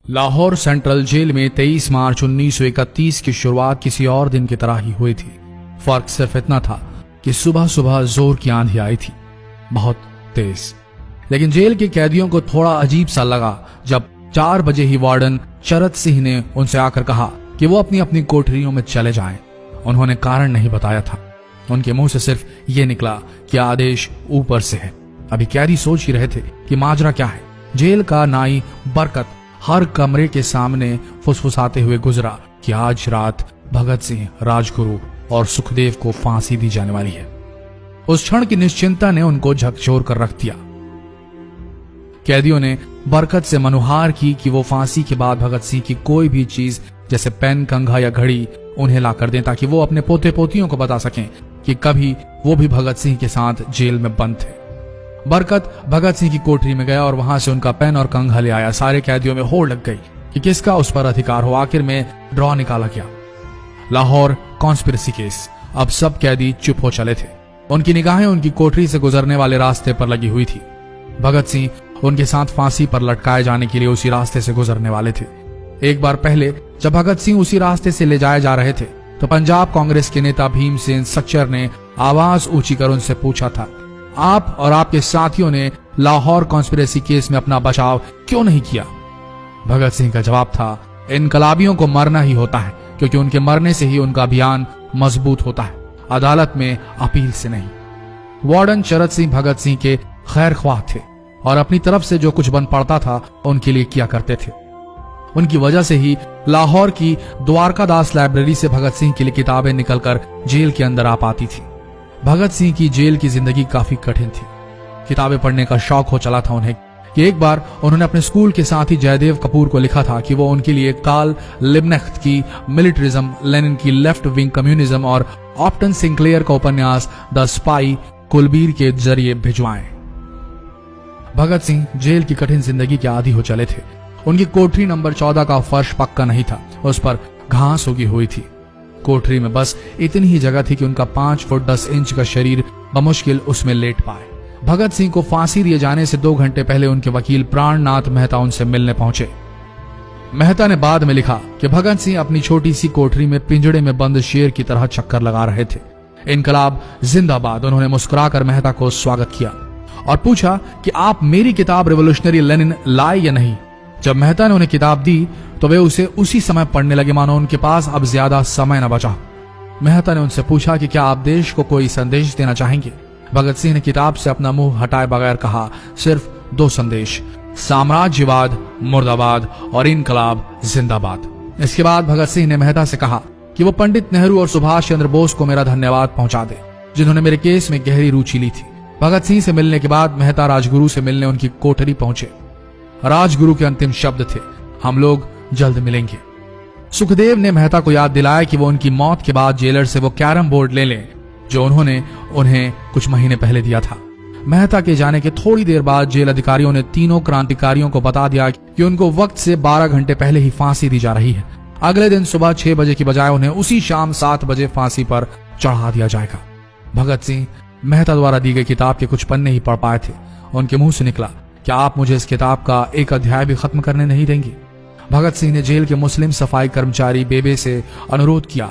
Lahore central jail में 23 मार्च 1931 की शुरुआत किसी और दिन की तरह ही हुई थी। फर्क सिर्फ इतना था कि सुबह सुबह जोर की आंधी आई थी, बहुत तेज। लेकिन जेल के कैदियों को थोड़ा अजीब सा लगा जब 4 बजे ही वार्डन चरत सिंह ने उनसे आकर कहा कि वो अपनी अपनी कोठरियों में चले जाएं। उन्होंने कारण नहीं बताया था। उनके मुंह से सिर्फ ये निकला कि आदेश ऊपर से है। अभी कैदी सोच ही रहे थे कि माजरा क्या है। जेल का नाई बरकत हर कमरे के सामने फुसफुसाते हुए गुजरा कि आज रात भगत सिंह, राजगुरु और सुखदेव को फांसी दी जाने वाली है। उस क्षण की निश्चिंता ने उनको झकझोर कर रख दिया। कैदियों ने बरकत से मनुहार की कि वो फांसी के बाद भगत सिंह की कोई भी चीज जैसे पेन, कंघा या घड़ी उन्हें ला कर दें ताकि वो अपने पोते पोतियों को बता सकें कि कभी वो भी भगत सिंह के साथ जेल में बंद थे। बरकत भगत सिंह की कोठरी में गया और वहां से उनका पेन और कंघा ले आया। सारे कैदियों में होड़ लग गई कि किसका उस पर अधिकार हो। आखिर में ड्रॉ निकाला गया, लाहौर कॉन्स्पिरेसी केस। अब सब कैदी चुप हो चले थे। उनकी निगाहें उनकी कोठरी से गुजरने वाले रास्ते पर लगी हुई थी। भगत सिंह उनके साथ फांसी पर लटकाए जाने के लिए उसी रास्ते से गुजरने वाले थे। एक बार पहले जब भगत सिंह उसी रास्ते से ले जाए जा रहे थे तो पंजाब कांग्रेस के नेता भीमसेन सच्चर ने आवाज ऊंची कर उनसे पूछा था, आप और आपके साथियों ने लाहौर कॉन्स्पिरेसी केस में अपना बचाव क्यों नहीं किया? भगत सिंह का जवाब था, इनकलाबियों को मरना ही होता है क्योंकि उनके मरने से ही उनका अभियान मजबूत होता है, अदालत में अपील से नहीं। वार्डन चरत सिंह भगत सिंह के खैर ख्वाह थे और अपनी तरफ से जो कुछ बन पड़ता था उनके लिए किया करते थे। उनकी वजह से ही लाहौर की द्वारकादास लाइब्रेरी से भगत सिंह के लिए किताबें निकलकर जेल के अंदर आ पाती थी। भगत सिंह की जेल की जिंदगी काफी कठिन थी। किताबें पढ़ने का शौक हो चला था उन्हें कि एक बार उन्होंने अपने स्कूल के साथी जयदेव कपूर को लिखा था कि वो उनके लिए कार्ल लिब्नेख्त की मिलिट्रिज्म, लेनिन की लेफ्ट विंग कम्युनिज्म और ऑप्टन सिंक्लेयर का उपन्यास द स्पाई कुलबीर के जरिए भिजवाएं। भगत सिंह जेल की कठिन जिंदगी के आदी हो चले थे। उनकी कोठरी नंबर 14 का फर्श पक्का नहीं था, उस पर घास उगी हुई थी। कोठरी में बस इतनी ही जगह थी कि उनका 5 फुट 10 इंच का शरीर बमुश्किल उसमें लेट पाए। भगत सिंह को फांसी दिए जाने से 2 घंटे पहले उनके वकील प्राणनाथ मेहता उनसे मिलने पहुंचे। मेहता ने बाद में लिखा कि भगत सिंह अपनी छोटी सी कोठरी में पिंजड़े में बंद शेर की तरह चक्कर लगा रहे थे। इनकलाब जिंदाबाद। उन्होंने मुस्कुराकर मेहता को स्वागत किया और पूछा कि आप मेरी किताब रिवोल्यूशनरी लेनिन लाए या नहीं। जब मेहता ने उन्हें किताब दी तो वे उसे उसी समय पढ़ने लगे मानो उनके पास अब ज्यादा समय न बचा। मेहता ने उनसे पूछा कि क्या आप देश को कोई संदेश देना चाहेंगे। भगत सिंह ने किताब से अपना मुंह हटाए बगैर कहा, सिर्फ 2 संदेश, साम्राज्यवाद मुर्दाबाद और इनकलाब जिंदाबाद। इसके बाद भगत सिंह ने मेहता से कहा कि वो पंडित नेहरू और सुभाष चंद्र बोस को मेरा धन्यवाद पहुंचा दे जिन्होंने मेरे केस में गहरी रुचि ली थी। भगत सिंह से मिलने के बाद मेहता राजगुरु से मिलने उनकी कोठरी पहुंचे। राजगुरु के अंतिम शब्द थे, हम लोग जल्द मिलेंगे। सुखदेव ने मेहता को याद दिलाया कि वो उनकी मौत के बाद जेलर से वो कैरम बोर्ड ले लें जो उन्होंने उन्हें कुछ महीने पहले दिया था। मेहता के जाने के थोड़ी देर बाद जेल अधिकारियों ने तीनों क्रांतिकारियों को बता दिया कि उनको वक्त से 12 घंटे पहले ही फांसी दी जा रही है। अगले दिन सुबह 6 बजे की बजाय उन्हें उसी शाम 7 बजे फांसी पर चढ़ा दिया जाएगा। भगत सिंह मेहता द्वारा दी गई किताब के कुछ पन्ने ही पढ़ पाए थे। उनके मुंह से निकला, क्या आप मुझे इस किताब का एक अध्याय भी खत्म करने नहीं देंगे? भगत सिंह ने जेल के मुस्लिम सफाई कर्मचारी बेबे से अनुरोध किया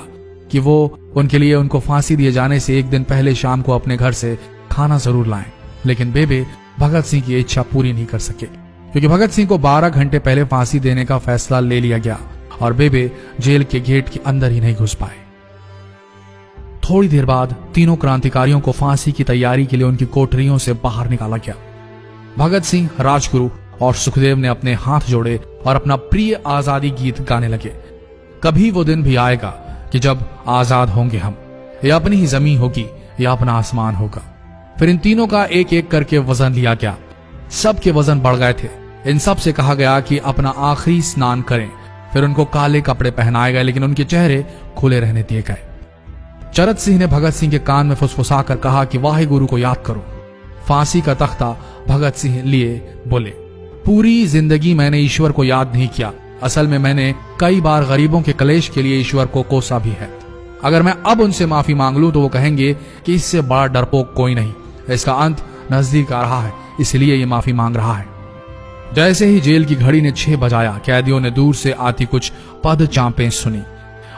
कि वो उनके लिए उनको फांसी दिए जाने से 1 दिन पहले शाम को अपने घर से खाना जरूर लाएं। लेकिन बेबे भगत सिंह की इच्छा पूरी नहीं कर सके क्योंकि भगत सिंह को 12 घंटे पहले फांसी देने का फैसला ले लिया गया और बेबे जेल के गेट के अंदर ही नहीं घुस पाए। थोड़ी देर बाद तीनों क्रांतिकारियों को फांसी की तैयारी के लिए उनकी कोठरियों से बाहर निकाला गया। भगत सिंह, राजगुरु और सुखदेव ने अपने हाथ जोड़े और अपना प्रिय आजादी गीत गाने लगे। कभी वो दिन भी आएगा कि जब आजाद होंगे हम, या अपनी ही जमीन होगी या अपना आसमान होगा। फिर इन तीनों का एक एक करके वजन लिया गया। सबके वजन बढ़ गए थे। इन सब से कहा गया कि अपना आखिरी स्नान करें। फिर उनको काले कपड़े पहनाए गए लेकिन उनके चेहरे खुले रहने दिए गए। चरत सिंह ने भगत सिंह के कान में फुसफुसा कर कहा कि वाहे गुरु को याद करो। फांसी का तख्ता भगत सिंह लिए बोले, पूरी जिंदगी मैंने ईश्वर को याद नहीं किया। असल में मैंने कई बार गरीबों के कलेश के लिए ईश्वर को कोसा भी है। अगर मैं अब उनसे माफी मांग लूं तो वो कहेंगे कि इससे बड़ा डरपोक कोई नहीं। इसका अंत नजदीक आ रहा है, इसलिए ये माफी मांग रहा है। जैसे ही जेल की घड़ी ने 6 बजाया, कैदियों ने दूर से आती कुछ पद चांपें सुनी।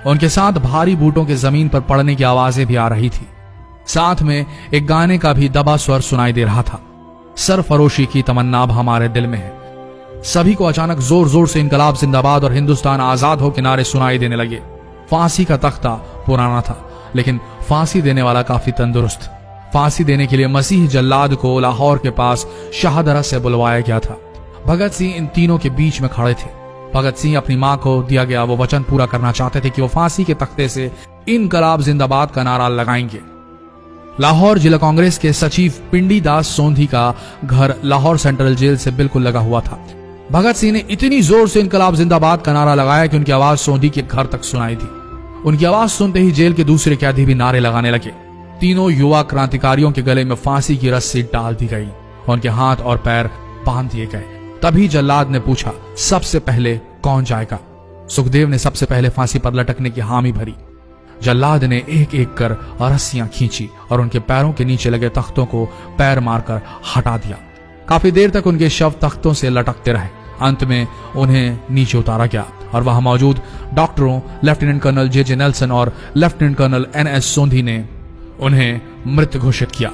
उनके साथ भारी बूटों के जमीन पर पड़ने की आवाजें भी आ रही थी। साथ में एक गाने का भी दबा स्वर सुनाई दे रहा था, सरफरोशी की तमन्ना अब हमारे दिल में है। सभी को अचानक जोर जोर से इनकलाब जिंदाबाद और हिंदुस्तान आजाद हो के नारे सुनाई देने लगे। फांसी का तख्ता पुराना था, लेकिन फांसी देने वाला काफी तंदुरुस्त। फांसी देने के लिए मसीह जल्लाद को लाहौर के पास शाहदरा से बुलवाया गया था। भगत सिंह इन तीनों के बीच में खड़े थे। भगत सिंह अपनी मां को दिया गया वो वचन पूरा करना चाहते थे कि वो फांसी के तख्ते से इनकलाब जिंदाबाद का नारा लगाएंगे। लाहौर जिला कांग्रेस के सचिव पिंडी दास सोंधी का घर लाहौर सेंट्रल जेल से बिल्कुल लगा हुआ था। भगत सिंह ने इतनी जोर से इनकलाब जिंदाबाद का नारा लगाया कि उनकी आवाज सोंधी के घर तक सुनाई दी। उनकी आवाज सुनते ही जेल के दूसरे कैदी भी नारे लगाने लगे। तीनों युवा क्रांतिकारियों के गले में फांसी की रस्सी डाल दी गई, उनके हाथ और पैर बांध दिए गए। तभी जल्लाद ने पूछा, सबसे पहले कौन जाएगा? सुखदेव ने सबसे पहले फांसी पर लटकने की हामी भरी। जल्लाद ने एक एक कर रस्सियां खींची और उनके पैरों के नीचे लगे तख्तों को पैर मारकर हटा दिया। काफी देर तक उनके शव तख्तों से लटकते रहे। अंत में उन्हें नीचे उतारा गया और वहां मौजूद डॉक्टरों लेफ्टिनेंट कर्नल जे नेल्सन और लेफ्टिनेंट कर्नल NS सोंधी ने उन्हें मृत घोषित किया।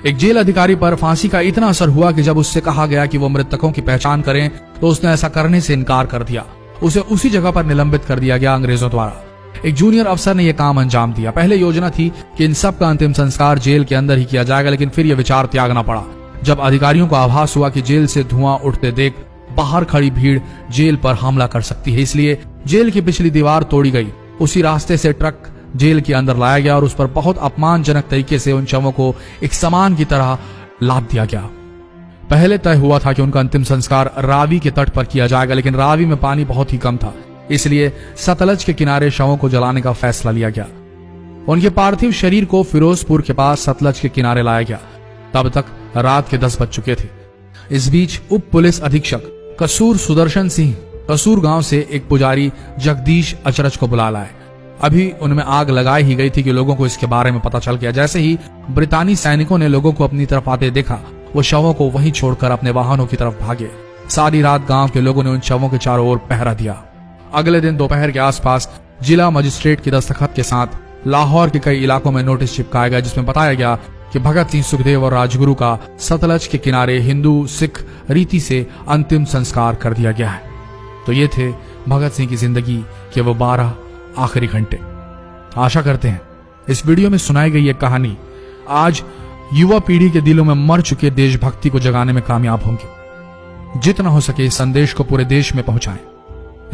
एक जेल अधिकारी पर फांसी का इतना असर हुआ कि जब उससे कहा गया कि वो मृतकों की पहचान करें तो उसने ऐसा करने से इनकार कर दिया। उसे उसी जगह पर निलंबित कर दिया गया अंग्रेजों द्वारा। एक जूनियर अफसर ने यह काम अंजाम दिया। पहले योजना थी कि इन सब का अंतिम संस्कार जेल के अंदर ही किया जाएगा, लेकिन फिर यह विचार त्यागना पड़ा जब अधिकारियों को आभास हुआ कि जेल से धुआं उठते देख बाहर खड़ी भीड़ जेल पर हमला कर सकती है। इसलिए जेल की पिछली दीवार तोड़ी गई। उसी रास्ते से ट्रक जेल के अंदर लाया गया और उस पर बहुत अपमानजनक तरीके से उन शवों को एक सामान की तरह लाद दिया गया। पहले तय हुआ था कि उनका अंतिम संस्कार रावी के तट पर किया जाएगा, लेकिन रावी में पानी बहुत ही कम था, इसलिए सतलज के किनारे शवों को जलाने का फैसला लिया गया। उनके पार्थिव शरीर को फिरोजपुर के पास सतलज के किनारे लाया गया। तब तक रात के 10 बज चुके थे। इस बीच उप पुलिस अधीक्षक कसूर सुदर्शन सिंह कसूर गांव से एक पुजारी जगदीश अचरज को बुला लाए। अभी उनमें आग लगाई ही गई थी कि लोगों को इसके बारे में पता चल गया। जैसे ही ब्रितानी सैनिकों ने लोगों को अपनी तरफ आते देखा, वो शवों को वहीं छोड़कर अपने वाहनों की तरफ भागे। सारी रात गांव के लोगों ने उन शवों के चारों ओर पहरा दिया। अगले दिन दोपहर के आसपास जिला मजिस्ट्रेट की दस्तखत के साथ लाहौर के कई इलाकों में नोटिस चिपकाया गया, जिसमें बताया गया कि भगत सिंह, सुखदेव और राजगुरु का सतलज के किनारे हिंदू सिख रीति से अंतिम संस्कार कर दिया गया है। तो ये थे भगत सिंह की जिंदगी के वो 12 आखिरी घंटे। आशा करते हैं इस वीडियो में सुनाई गई ये कहानी आज युवा पीढ़ी के दिलों में मर चुके देशभक्ति को जगाने में कामयाब होंगे। जितना हो सके इस संदेश को पूरे देश में पहुंचाएं।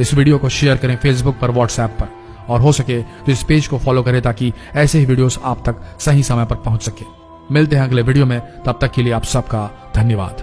इस वीडियो को शेयर करें फेसबुक पर, व्हाट्सएप पर, और हो सके तो इस पेज को फॉलो करें ताकि ऐसे ही वीडियोस आप तक सही समय पर पहुंच सके। मिलते हैं अगले वीडियो में, तब तक के लिए आप सबका धन्यवाद।